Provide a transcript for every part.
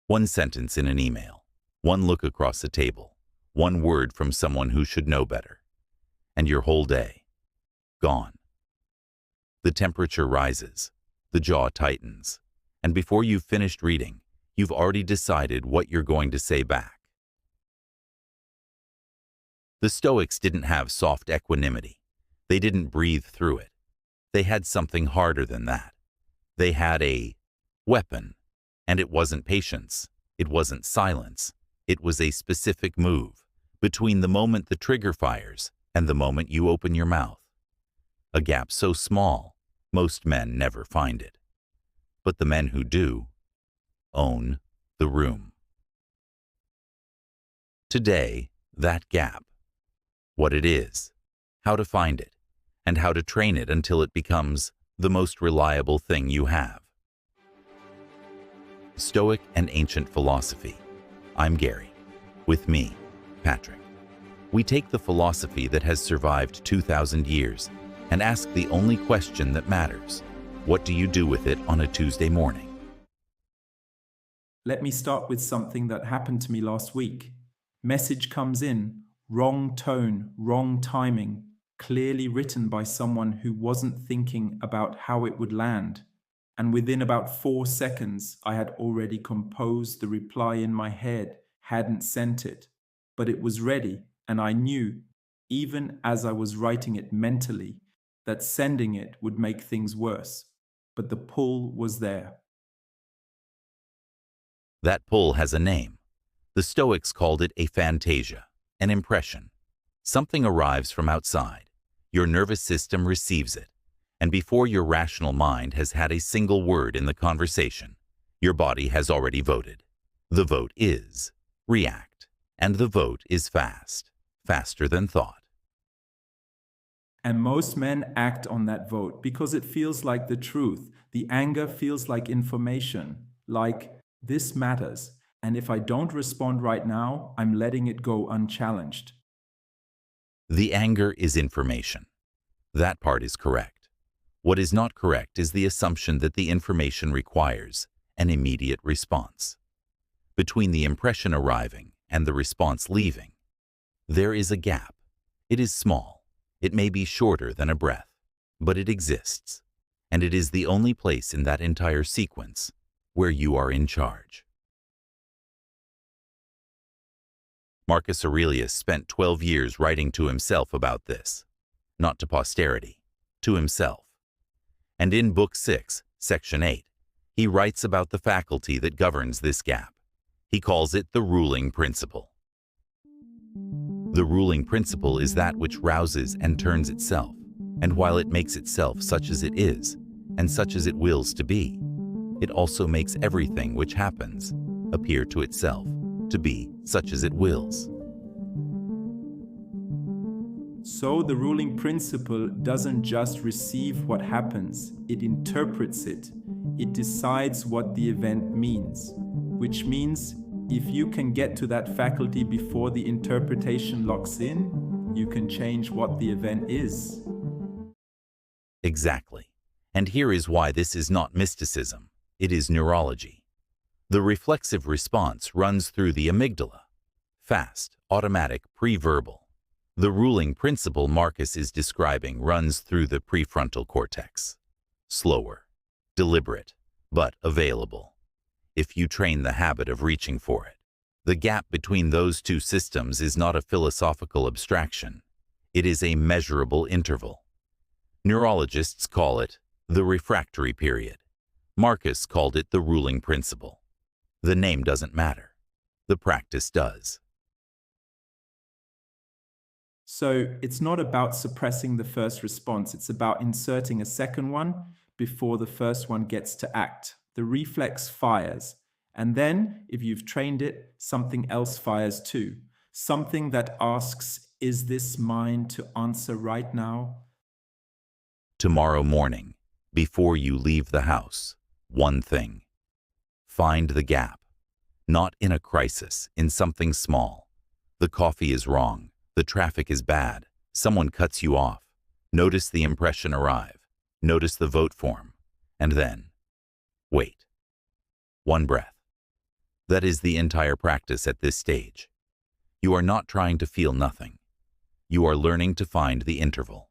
One sentence in an email, one look across a table, one word from someone who should know better, and your whole day, gone. The temperature rises, the jaw tightens, and before you've finished reading, you've already decided what you're going to say back. The Stoics didn't have soft equanimity. They didn't breathe through it. They had something harder than that. They had a weapon, and it wasn't patience. It wasn't silence. It was a specific move between the moment the trigger fires and the moment you open your mouth. A gap so small, most men never find it. But the men who do own the room. Today, that gap, what it is, how to find it, and how to train it until it becomes the most reliable thing you have. Stoic and Ancient Philosophy. I'm Gary. With me, Patrick. We take the philosophy that has survived 2,000 years and ask the only question that matters. What do you do with it on a Tuesday morning? Let me start with something that happened to me last week. Message comes in, wrong tone, wrong timing, clearly written by someone who wasn't thinking about how it would land. And within about 4 seconds, I had already composed the reply in my head, hadn't sent it, but it was ready, and I knew, even as I was writing it mentally, that sending it would make things worse. But the pull was there. That pull has a name. The Stoics called it a fantasia, an impression. Something arrives from outside. Your nervous system receives it. And before your rational mind has had a single word in the conversation, your body has already voted. The vote is react. And the vote is fast, faster than thought. And most men act on that vote because it feels like the truth. The anger feels like information, like this matters, and if I don't respond right now, I'm letting it go unchallenged. The anger is information. That part is correct. What is not correct is the assumption that the information requires an immediate response. Between the impression arriving and the response leaving, there is a gap. It is small. It may be shorter than a breath, but it exists, and it is the only place in that entire sequence where you are in charge. Marcus Aurelius spent 12 years writing to himself about this, not to posterity, to himself. And in Book 6, Section 8, he writes about the faculty that governs this gap. He calls it the ruling principle. The ruling principle is that which rouses and turns itself, and while it makes itself such as it is, and such as it wills to be, it also makes everything which happens appear to itself to be such as it wills. So the ruling principle doesn't just receive what happens, it interprets it. It decides what the event means, which means if you can get to that faculty before the interpretation locks in, you can change what the event is. Exactly. And here is why this is not mysticism. It is neurology. The reflexive response runs through the amygdala. Fast, automatic, pre-verbal. The ruling principle Marcus is describing runs through the prefrontal cortex. Slower, deliberate, but available. If you train the habit of reaching for it. The gap between those two systems is not a philosophical abstraction. It is a measurable interval. Neurologists call it the refractory period. Marcus called it the ruling principle. The name doesn't matter. The practice does. So it's not about suppressing the first response. It's about inserting a second one before the first one gets to act. The reflex fires. And then, if you've trained it, something else fires too. Something that asks, is this mine to answer right now? Tomorrow morning, before you leave the house, one thing. Find the gap. Not in a crisis, in something small. The coffee is wrong. The traffic is bad. Someone cuts you off. Notice the impression arrive. Notice the vote form. And then, wait. One breath. That is the entire practice at this stage. You are not trying to feel nothing. You are learning to find the interval,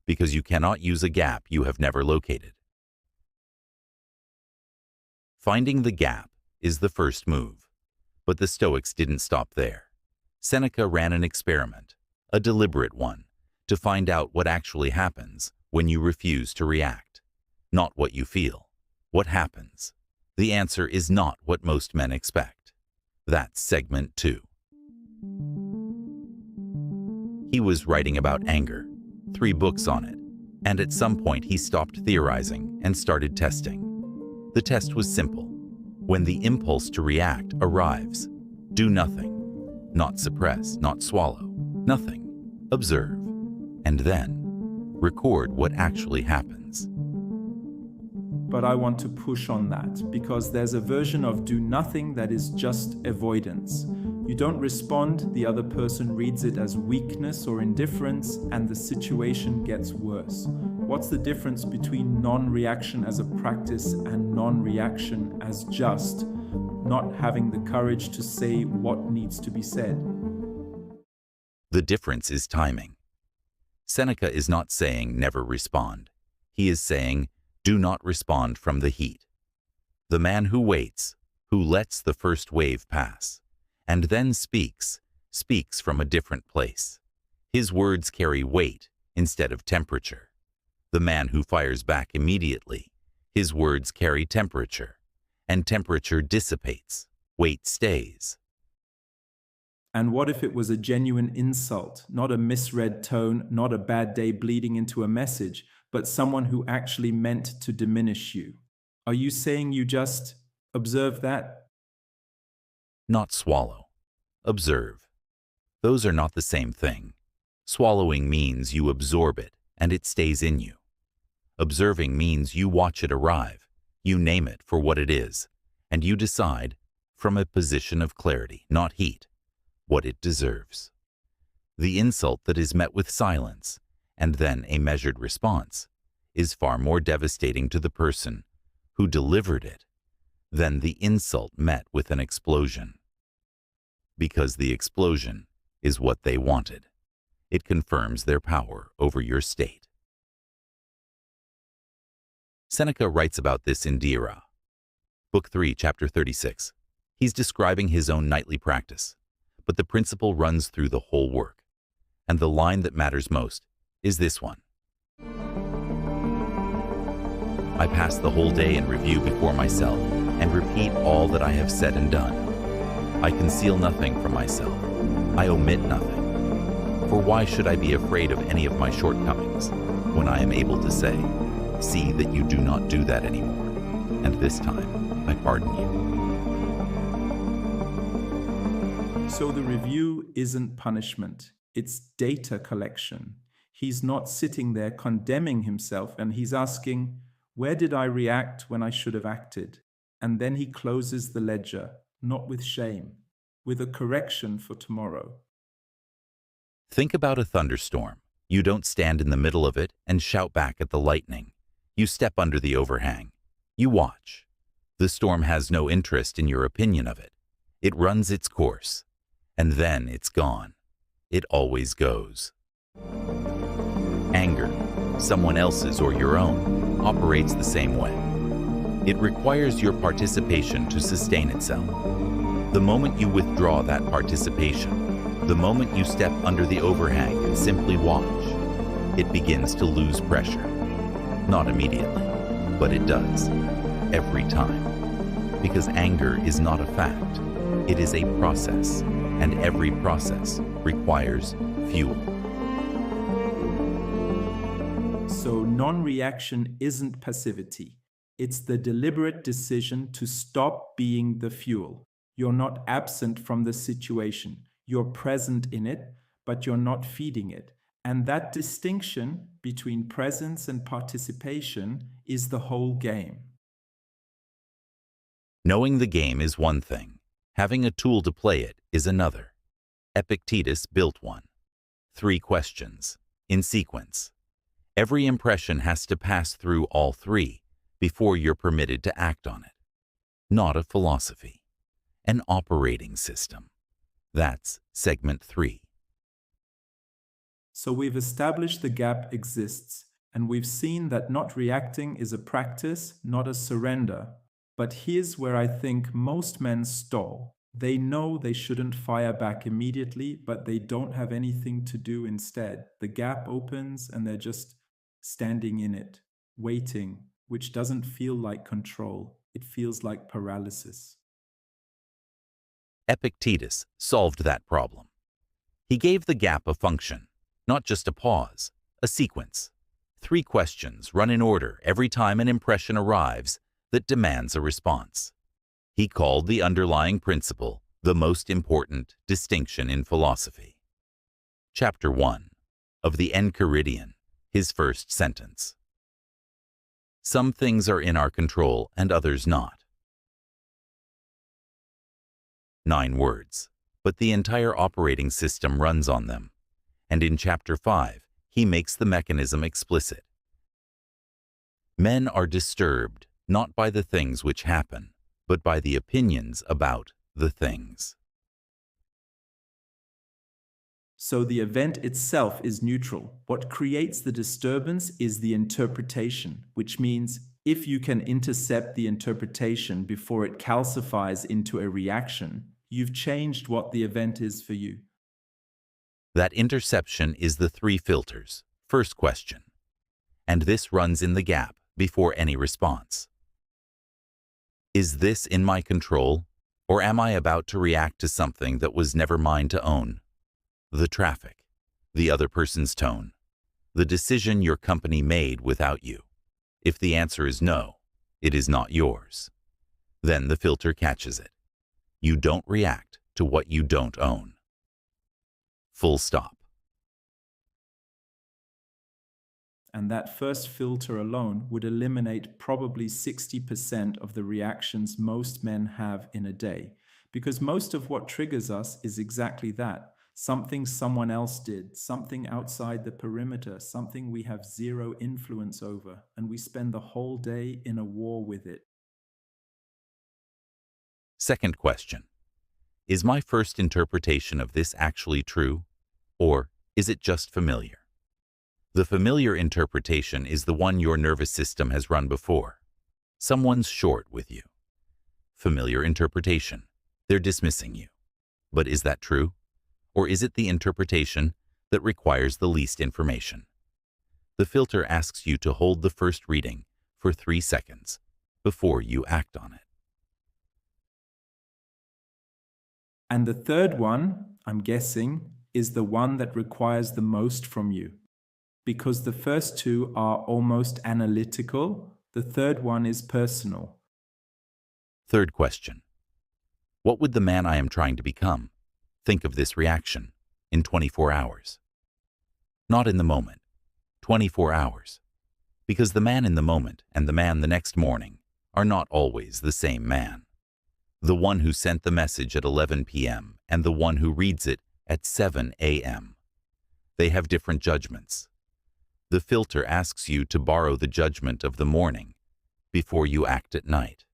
because you cannot use a gap you have never located. Finding the gap is the first move, but the Stoics didn't stop there. Seneca ran an experiment, a deliberate one, to find out what actually happens when you refuse to react. Not what you feel, what happens. The answer is not what most men expect. That's segment 2. He was writing about anger, 3 books on it, and at some point he stopped theorizing and started testing. The test was simple. When the impulse to react arrives, do nothing. Not suppress, not swallow, nothing. Observe, and then record what actually happens. But I want to push on that, because there's a version of do nothing that is just avoidance. You don't respond, the other person reads it as weakness or indifference, and the situation gets worse. What's the difference between non-reaction as a practice and non-reaction as just not having the courage to say what needs to be said? The difference is timing. Seneca is not saying never respond. He is saying do not respond from the heat. The man who waits, who lets the first wave pass, and then speaks from a different place. His words carry weight instead of temperature. The man who fires back immediately, his words carry temperature, and temperature dissipates, weight stays. And what if it was a genuine insult, not a misread tone, not a bad day bleeding into a message, but someone who actually meant to diminish you? Are you saying you just observe that? Not swallow. Observe. Those are not the same thing. Swallowing means you absorb it, and it stays in you. Observing means you watch it arrive, you name it for what it is, and you decide, from a position of clarity, not heat, what it deserves. The insult that is met with silence, and then a measured response, is far more devastating to the person who delivered it than the insult met with an explosion. Because the explosion is what they wanted. It confirms their power over your state. Seneca writes about this in Ira, Book 3, Chapter 36. He's describing his own nightly practice, but the principle runs through the whole work. And the line that matters most is this one. I pass the whole day in review before myself and repeat all that I have said and done. I conceal nothing from myself. I omit nothing. For why should I be afraid of any of my shortcomings when I am able to say, see that you do not do that anymore, and this time I pardon you. So the review isn't punishment, it's data collection. He's not sitting there condemning himself, and he's asking, where did I react when I should have acted? And then he closes the ledger, not with shame, with a correction for tomorrow. Think about a thunderstorm. You don't stand in the middle of it and shout back at the lightning. You step under the overhang. You watch. The storm has no interest in your opinion of it. It runs its course, and then it's gone. It always goes. Anger, someone else's or your own, operates the same way. It requires your participation to sustain itself. The moment you withdraw that participation, the moment you step under the overhang and simply watch, it begins to lose pressure. Not immediately, but it does, every time. Because anger is not a fact, it is a process, and every process requires fuel. So non-reaction isn't passivity. It's the deliberate decision to stop being the fuel. You're not absent from the situation. You're present in it, but you're not feeding it. And that distinction between presence and participation is the whole game. Knowing the game is one thing. Having a tool to play it is another. Epictetus built one. 3 questions, in sequence. Every impression has to pass through all 3 before you're permitted to act on it. Not a philosophy. an operating system. That's segment 3. So we've established the gap exists, and we've seen that not reacting is a practice, not a surrender. But here's where I think most men stall. They know they shouldn't fire back immediately, but they don't have anything to do instead. The gap opens and they're just standing in it, waiting, which doesn't feel like control. It feels like paralysis. Epictetus solved that problem. He gave the gap a function, not just a pause, a sequence. 3 questions run in order every time an impression arrives that demands a response. He called the underlying principle the most important distinction in philosophy. Chapter 1 of the Enchiridion, his first sentence. Some things are in our control and others not. 9 words, but the entire operating system runs on them. And in Chapter 5, he makes the mechanism explicit. Men are disturbed not by the things which happen, but by the opinions about the things. So the event itself is neutral. What creates the disturbance is the interpretation, which means if you can intercept the interpretation before it calcifies into a reaction, you've changed what the event is for you. That interception is the 3 filters. First question. And this runs in the gap before any response. Is this in my control, or am I about to react to something that was never mine to own? The traffic, the other person's tone, the decision your company made without you. If the answer is no, it is not yours. Then the filter catches it. You don't react to what you don't own. Full stop. And that first filter alone would eliminate probably 60% of the reactions most men have in a day. Because most of what triggers us is exactly that. Something someone else did, something outside the perimeter, something we have zero influence over, and we spend the whole day in a war with it. Second question. Is my first interpretation of this actually true, or is it just familiar? The familiar interpretation is the one your nervous system has run before. Someone's short with you. Familiar interpretation. They're dismissing you. But is that true? Or is it the interpretation that requires the least information? The filter asks you to hold the first reading for 3 seconds before you act on it. And the third one, I'm guessing, is the one that requires the most from you. Because the first 2 are almost analytical, the third one is personal. Third question. What would the man I am trying to become think of this reaction in 24 hours? Not in the moment, 24 hours. Because the man in the moment and the man the next morning are not always the same man. The one who sent the message at 11 p.m. and the one who reads it at 7 a.m. They have different judgments. The filter asks you to borrow the judgment of the morning before you act at night.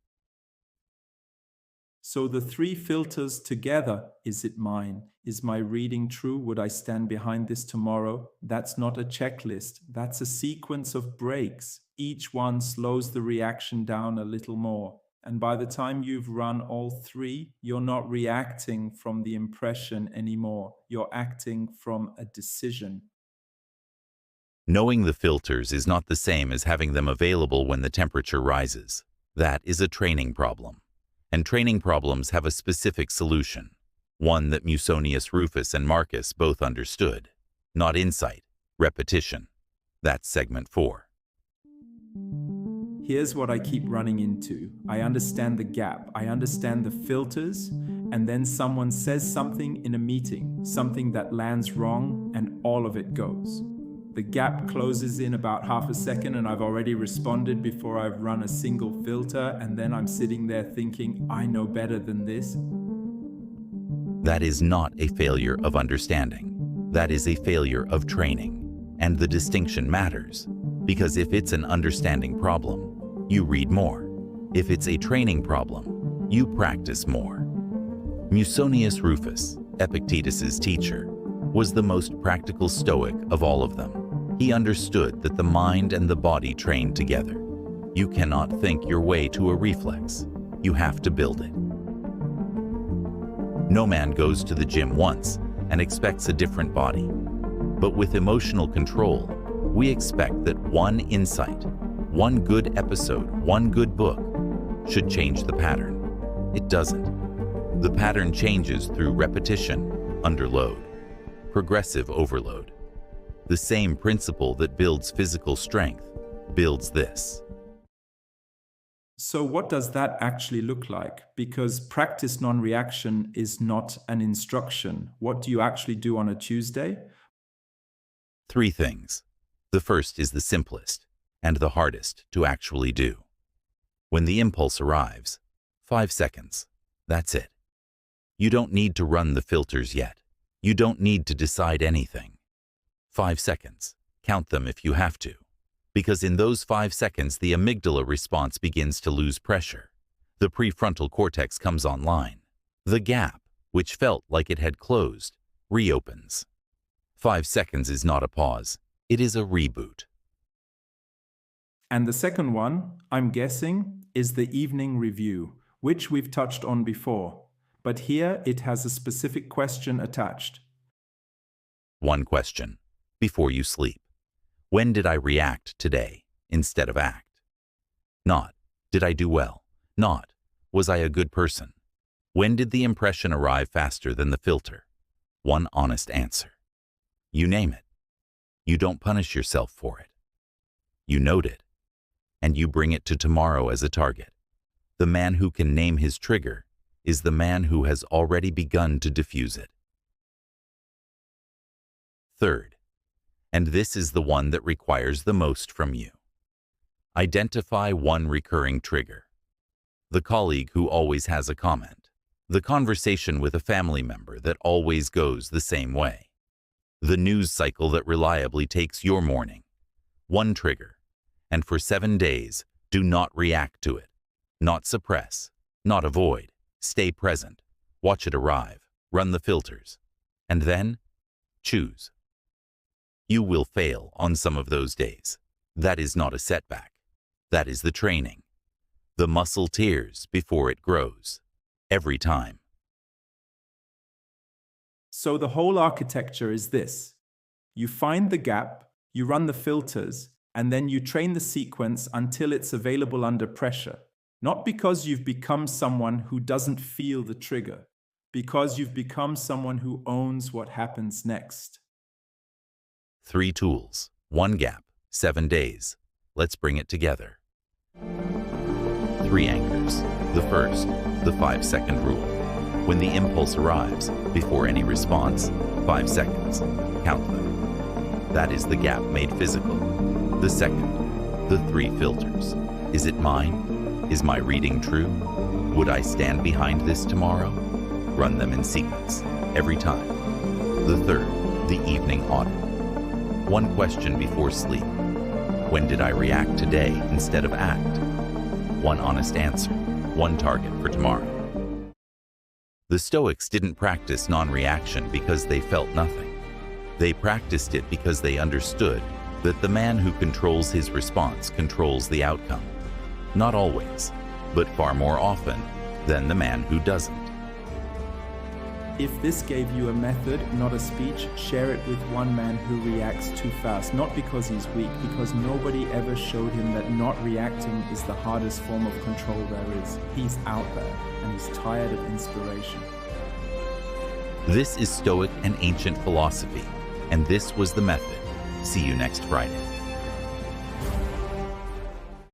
So the 3 filters together, is it mine? Is my reading true? Would I stand behind this tomorrow? That's not a checklist. That's a sequence of breaks. Each one slows the reaction down a little more. And by the time you've run all 3, you're not reacting from the impression anymore. You're acting from a decision. Knowing the filters is not the same as having them available when the temperature rises. That is a training problem. And training problems have a specific solution, one that Musonius Rufus and Marcus both understood. Not insight, repetition. That's segment 4. Here's what I keep running into. I understand the gap. I understand the filters. And then someone says something in a meeting, something that lands wrong, and all of it goes. The gap closes in about half a second and I've already responded before I've run a single filter, and then I'm sitting there thinking, I know better than this. That is not a failure of understanding. That is a failure of training. And the distinction matters, because if it's an understanding problem, you read more. If it's a training problem, you practice more. Musonius Rufus, Epictetus's teacher, was the most practical Stoic of all of them. He understood that the mind and the body train together. You cannot think your way to a reflex. You have to build it. No man goes to the gym once and expects a different body. But with emotional control, we expect that one insight, one good episode, one good book should change the pattern. It doesn't. The pattern changes through repetition, under load, progressive overload. The same principle that builds physical strength builds this. So what does that actually look like? Because practice non-reaction is not an instruction. What do you actually do on a Tuesday? 3 things. The first is the simplest and the hardest to actually do. When the impulse arrives, 5 seconds. That's it. You don't need to run the filters yet. You don't need to decide anything. 5 seconds. Count them if you have to. Because in those 5 seconds, the amygdala response begins to lose pressure. The prefrontal cortex comes online. The gap, which felt like it had closed, reopens. 5 seconds is not a pause. It is a reboot. And the second one, I'm guessing, is the evening review, which we've touched on before. But here it has a specific question attached. 1 question. Before you sleep. When did I react today instead of act? Not, did I do well? Not, was I a good person? When did the impression arrive faster than the filter? 1 honest answer. You name it. You don't punish yourself for it. You note it. And you bring it to tomorrow as a target. The man who can name his trigger is the man who has already begun to diffuse it. Third, and this is the one that requires the most from you. Identify 1 recurring trigger. The colleague who always has a comment. The conversation with a family member that always goes the same way. The news cycle that reliably takes your morning. 1 trigger. And for 7 days, do not react to it. Not suppress. Not avoid. Stay present. Watch it arrive. Run the filters. And then, choose. You will fail on some of those days. That is not a setback. That is the training. The muscle tears before it grows. Every time. So the whole architecture is this. You find the gap, you run the filters, and then you train the sequence until it's available under pressure. Not because you've become someone who doesn't feel the trigger, because you've become someone who owns what happens next. 3 tools, 1 gap, 7 days. Let's bring it together. 3 anchors. The first, the 5-second rule. When the impulse arrives, before any response, 5 seconds. Count them. That is the gap made physical. The second, the 3 filters. Is it mine? Is my reading true? Would I stand behind this tomorrow? Run them in sequence, every time. The third, the evening audit. 1 question before sleep. When did I react today instead of act? 1 honest answer, 1 target for tomorrow. The Stoics didn't practice non-reaction because they felt nothing. They practiced it because they understood that the man who controls his response controls the outcome. Not always, but far more often than the man who doesn't. If this gave you a method, not a speech, share it with one man who reacts too fast, not because he's weak, because nobody ever showed him that not reacting is the hardest form of control there is. He's out there, and he's tired of inspiration. This is Stoic and ancient philosophy, and this was the method. See you next Friday.